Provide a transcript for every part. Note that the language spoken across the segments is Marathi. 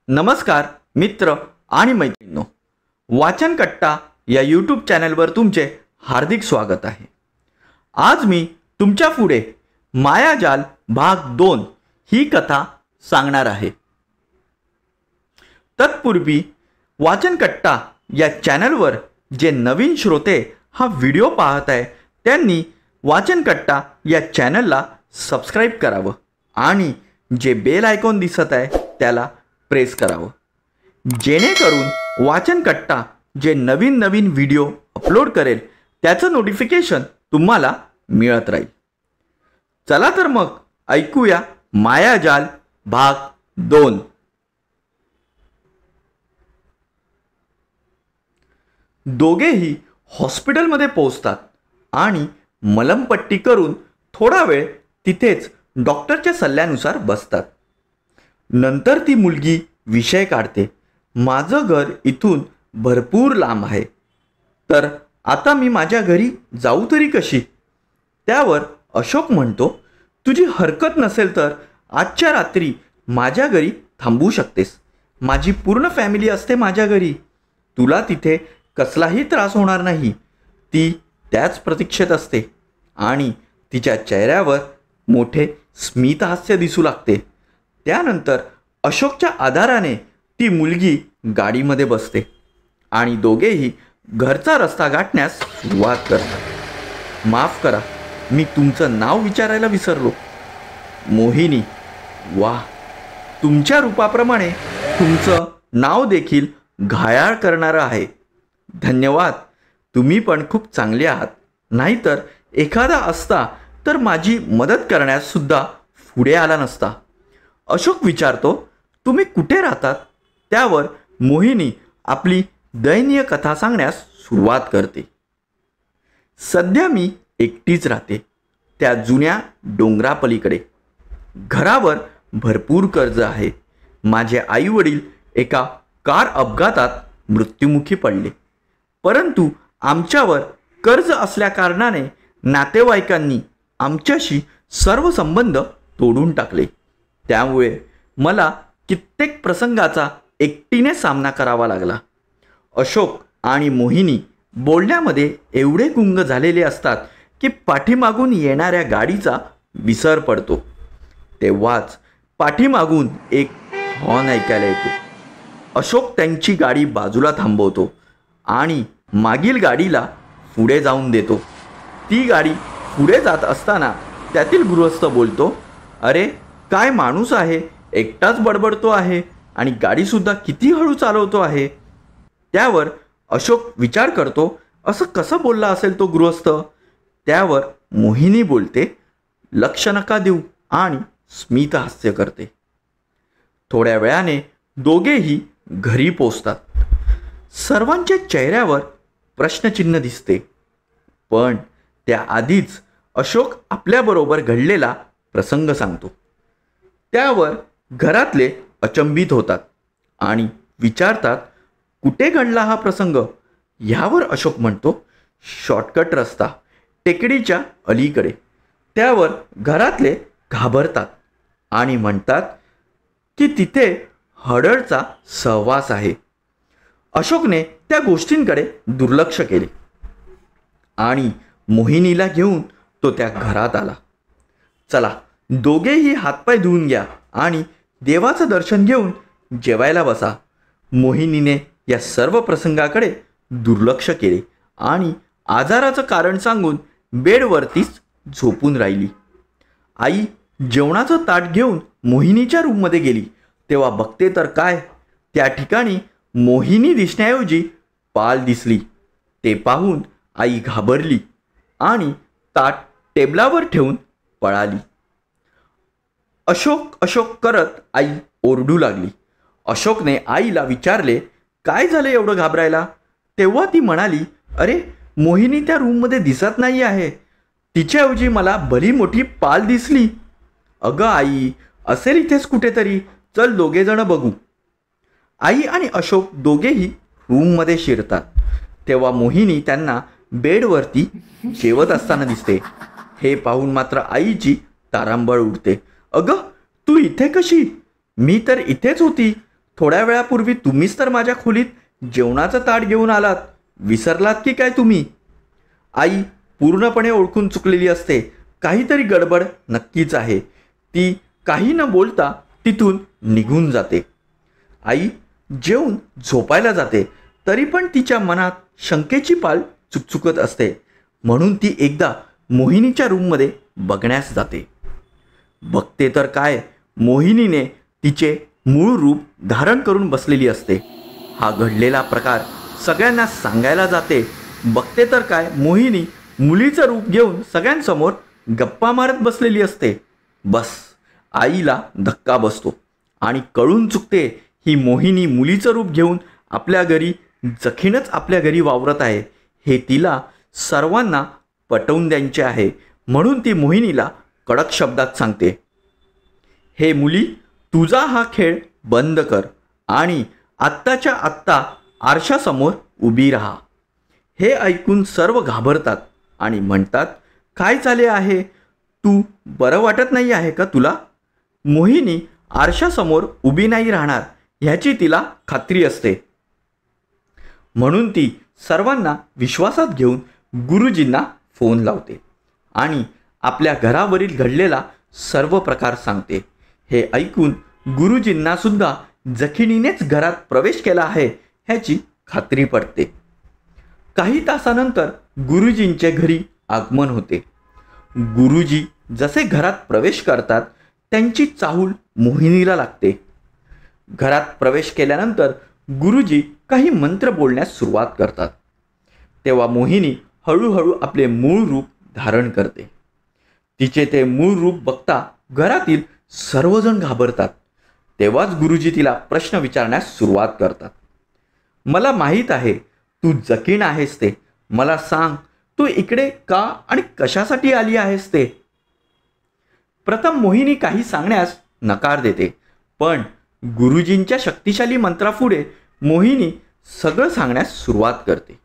नमस्कार मित्र आणि मैत्रिणींनो, वाचन कट्टा या यूट्यूब चॅनलवर तुमचे हार्दिक स्वागत आहे। आज मी तुमच्या पुढे मायाजाल भाग 2 ही कथा सांगणार आहे। तत्पूर्वी वाचन कट्टा या चॅनलवर जे नवीन श्रोते हा व्हिडिओ पाहत आहे त्यांनी वाचन कट्टा या चॅनलला सबस्क्राइब करावं आणि जे बेल आयकॉन दिसत आहे त्याला प्रेस करावं, जेणेकरून वाचन कट्टा जे नवीन नवीन व्हिडिओ अपलोड करेल त्याचं नोटिफिकेशन तुम्हाला मिळत राहील। चला तर मग ऐकूया मायाजाल भाग 2। दोघेही हॉस्पिटलमध्ये पोहोचतात आणि मलमपट्टी करून थोडा वेळ तिथेच डॉक्टरच्या सल्ल्यानुसार बसतात। नंतर ती मुलगी विषय काढते, माझं घर इथून भरपूर लांब आहे, तर आता मी माझ्या घरी जाऊ तरी कशी? त्यावर अशोक म्हणतो, तुझी हरकत नसेल तर आजच्या रात्री माझ्या घरी थांबू शकतेस। माझी पूर्ण फॅमिली असते माझ्या घरी, तुला तिथे कसलाही त्रास होणार नाही। ती त्याच प्रतीक्षेत असते आणि तिच्या चेहऱ्यावर मोठे स्मितहास्य दिसू लागते। त्यानंतर अशोकच्या आधाराने ती मुलगी गाडीमध्ये बसते आणि दोघेही घरचा रस्ता गाठण्यास सुरुवात करतात। माफ करा, मी तुमचं नाव विचारायला विसरलो। मोहिनी। वाह, तुमच्या रूपाप्रमाणे तुमचं नाव देखील घायाळ करणारं आहे। धन्यवाद, तुम्ही पण खूप चांगले आहात। नाहीतर एखादा असता तर माझी मदत करण्यास सुद्धा पुढे आला नसता। अशोक विचारतो, तुम्ही कुठे राहतात? त्यावर मोहिनी आपली दैनीय कथा सांगण्यास सुरुवात करते। सध्या मी एकटीच राहते, त्या जुन्या डोंगरापलीकडे। घरावर भरपूर कर्ज आहे। माझे आई वडील एका कार अपघातात मृत्युमुखी पडले, परंतु आमच्यावर कर्ज असल्याकारणाने नातेवाईकांनी आमच्याशी सर्व संबंध तोडून टाकले। त्यामुळे मला कित्येक प्रसंगाचा एकटीने सामना करावा लागला। अशोक आणि मोहिनी बोलण्यामध्ये एवढे गुंग झालेले असतात की पाठीमागून येणाऱ्या गाडीचा विसर पडतो। तेव्हाच पाठीमागून एक हॉर्न ऐकायला येतो। अशोक त्यांची गाडी बाजूला थांबवतो आणि मागील गाडीला पुढे जाऊन देतो। ती गाडी पुढे जात असताना त्यातील गृहस्थ बोलतो, अरे काय माणूस आहे, एकटाच बडबडतो आहे आणि गाडीसुद्धा किती हळू चालवतो आहे। त्यावर अशोक विचार करतो, असं कसं बोलला असेल तो गृहस्थ? त्यावर मोहिनी बोलते, लक्ष नका देऊ आणि स्मितहास्य करते। थोड्या वेळाने दोघेही घरी पोचतात। सर्वांच्या चेहऱ्यावर प्रश्नचिन्ह दिसते, पण त्याआधीच अशोक आपल्याबरोबर घडलेला प्रसंग सांगतो। त्यावर घरातले अचंबित होतात आणि विचारतात, कुठे घडला हा प्रसंग? यावर अशोक म्हणतो, शॉर्टकट रस्ता, टेकडीच्या अलीकडे। त्यावर घरातले घाबरतात आणि म्हणतात की तिथे हडळचा सहवास आहे। अशोकने त्या गोष्टींकडे दुर्लक्ष केले आणि मोहिनीला घेऊन तो त्या घरात आला। चला, दोघेही हातपाय धुवून घ्या आणि देवाचं दर्शन घेऊन जेवायला बसा। मोहिनीने या सर्व प्रसंगाकडे दुर्लक्ष केले आणि आजाराचं कारण सांगून बेडवरतीच झोपून राहिली। आई जेवणाचं ताट घेऊन मोहिनीच्या रूममध्ये गेली तेव्हा बघते तर काय, त्या ठिकाणी मोहिनी दिसण्याऐवजी पाल दिसली। ते पाहून आई घाबरली आणि ताट टेबलावर ठेवून पळाली। अशोक अशोक करत आई ओरडू लागली। अशोकने आईला विचारले, काय झालं एवढं घाबरायला? तेव्हा ती म्हणाली, अरे मोहिनी त्या रूममध्ये दिसत नाही आहे, तिच्याऐवजी मला भली मोठी पाल दिसली। अगं आई, असेल इथेच कुठेतरी, चल दोघेजण बघू। आई आणि अशोक दोघेही रूममध्ये शिरतात तेव्हा मोहिनी त्यांना बेडवरती जेवत असताना दिसते। हे पाहून मात्र आईची तारांबळ उडते. अगं, तू इथे कशी? मी तर इथेच होती. थोड्या वेळापूर्वी तुम्हीच तर माझ्या खोलीत जेवणाचं ताट घेऊन आलात. विसरलात की काय तुम्ही? आई पूर्णपणे ओळखून चुकलेली असते. काहीतरी गडबड नक्कीच आहे. ती काही न बोलता तिथून निघून जाते. आई जेवून झोपायला जाते, तरी पण तिच्या मनात शंकेची पाल चुकचुकत असते. म्हणून ती एकदा मोहिनीच्या रूममध्ये बघण्यास जाते. बघते तर काय, मोहिनीने तिचे मूळ रूप धारण करून बसलेली असते. हा घडलेला प्रकार सगळ्यांना सांगायला जाते. बघते तर काय, मोहिनी मुलीचं रूप घेऊन सगळ्यांसमोर गप्पा मारत बसलेली असते. बस, आईला धक्का बसतो आणि कळून चुकते ही मोहिनी मुलीचं रूप घेऊन आपल्या घरी, जखीनच आपल्या घरी वावरत आहे हे तिला सर्वांना पटवून द्यायचे आहे. म्हणून ती मोहिनीला कडक शब्दात सांगते, हे मुली, तुझा हा खेळ बंद कर आणि आत्ताच्या आत्ता आरशासमोर उभी राहा. हे ऐकून सर्व घाबरतात आणि म्हणतात, काय झाले आहे? तू बरं वाटत नाही आहे का तुला? मोहिनी आरशासमोर उभी नाही राहणार ह्याची तिला खात्री असते. म्हणून ती सर्वांना विश्वासात घेऊन गुरुजींना फोन लावते आणि आपल्या घरावरील घडलेला सर्व प्रकार सांगते. हे ऐकून गुरुजींना सुद्धा जखिनीनेच घरात प्रवेश केला आहे ह्याची खात्री पडते. काही तासानंतर गुरुजींचे घरी आगमन होते. गुरुजी जसे घरात प्रवेश करतात त्यांची चाहूल मोहिनीला लागते. घरात प्रवेश केल्यानंतर गुरुजी काही मंत्र बोलण्यास सुरुवात करतात. तेव्हा मोहिनी हळूहळू आपले मूळ रूप धारण करते. तिचे ते मूळ रूप बघता घरातील सर्वजण घाबरतात. तेव्हाच गुरुजी तिला प्रश्न विचारण्यास सुरुवात करतात. मला माहीत आहे तू जकीण आहेस ते. मला सांग, तू इकडे का आणि कशासाठी आली आहेस ते? प्रथम मोहिनी काही सांगण्यास नकार देते, पण गुरुजींच्या शक्तिशाली मंत्रापुढे मोहिनी सगळं सांगण्यास सुरुवात करते.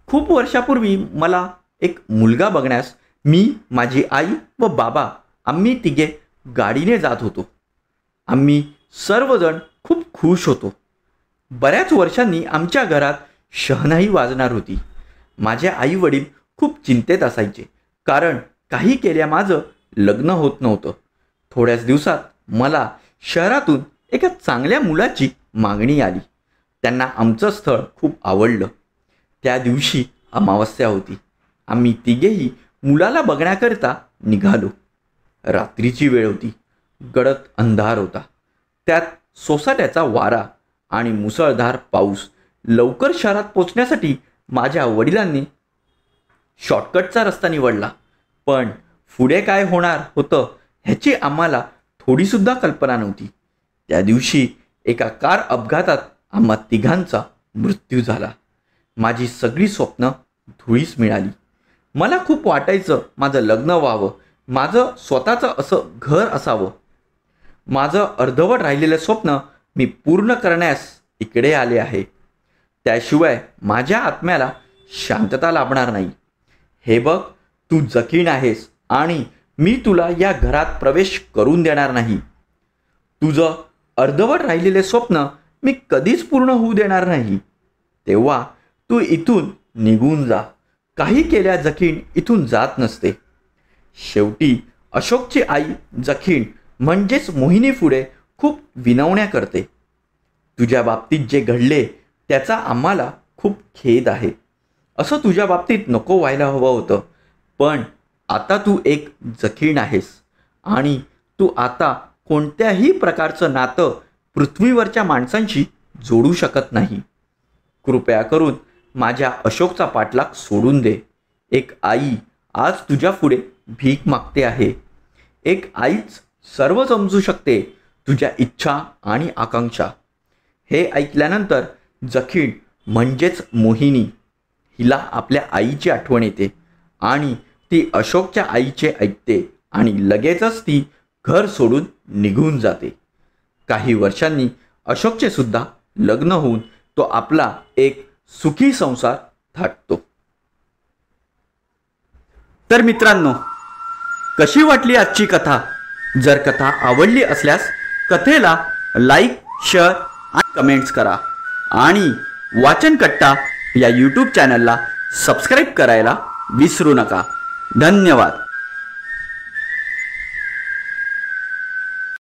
खूप वर्षापूर्वी मला एक मुलगा बघण्यास मी, माझी आई व बाबा आम्ही तिघे गाडीने जात होतो. आम्ही सर्वजण खूप खुश होतो. बऱ्याच वर्षांनी आमच्या घरात शहनाई वाजणार होती. माझे आई वडील खूप चिंतेत असायचे, कारण काही केल्या माझं लग्न होत नव्हतं. थोड्याच दिवसात मला शहरातून एका चांगल्या मुलाची मागणी आली. त्यांना आमचं स्थळ खूप आवडलं. त्या दिवशी अमावस्या होती. आम्ही तिघेही मुलाला बघण्याकरता निघालो. रात्रीची वेळ होती. गडद अंधार होता. त्यात सोसाट्याचा वारा आणि मुसळधार पाऊस. लवकर शहरात पोचण्यासाठी माझ्या वडिलांनी शॉर्टकटचा रस्ता निवडला, पण पुढे काय होणार होतं ह्याची आम्हाला थोडीसुद्धा कल्पना नव्हती. त्या दिवशी एका कार अपघातात आम्हा तिघांचा मृत्यू झाला. माझी सगळी स्वप्न धुळीस मिळाली. मला खूप वाटायचं माझं लग्न व्हावं, माझं स्वतःचं असं घर असावं. माझं अर्धवट राहिलेलं स्वप्न मी पूर्ण करण्यास इकडे आले आहे. त्याशिवाय माझ्या आत्म्याला शांतता लाभणार नाही. हे बघ, तू जकीण आहेस आणि मी तुला या घरात प्रवेश करून देणार नाही. तुझं अर्धवट राहिलेले स्वप्न मी कधीच पूर्ण होऊ देणार नाही. तेव्हा तू इथून निघून जा. काही केल्या जखीण इथून जात नसते. शेवटी अशोकची आई जखीण म्हणजेच मोहिनी पुढे खूप विनवण्या करते. तुझ्या बाबतीत जे घडले त्याचा आम्हाला खूप खेद आहे. असं तुझ्या बाबतीत नको व्हायला हवं होतं, पण आता तू एक जखीण आहेस आणि तू आता कोणत्याही प्रकारचं नातं पृथ्वीवरच्या माणसांशी जोडू शकत नाही. कृपया करून माझ्या अशोकचा पाठलाग सोडून दे. एक आई आज तुझ्या पुढे भीक मागते आहे. एक आईच सर्व समजू शकते, तुझ्या इच्छा आणि आकांक्षा. हे ऐकल्यानंतर जखीण म्हणजेच मोहिनी हिला आपल्या आईची आठवण येते आणि ती अशोकच्या आईचे ऐकते आणि लगेचच ती घर सोडून निघून जाते. काही वर्षांनी अशोकचे सुद्धा लग्न होऊन तो आपला एक सुखी संसार थाटतो. तर मित्रांनो, कशी वाटली आजची कथा? जर कथा आवडली असल्यास कथेला लाईक, शेअर आणि कमेंट्स करा आणि वाचनकट्टा या यूट्यूब चॅनलला सबस्क्राईब करायला विसरू नका. धन्यवाद.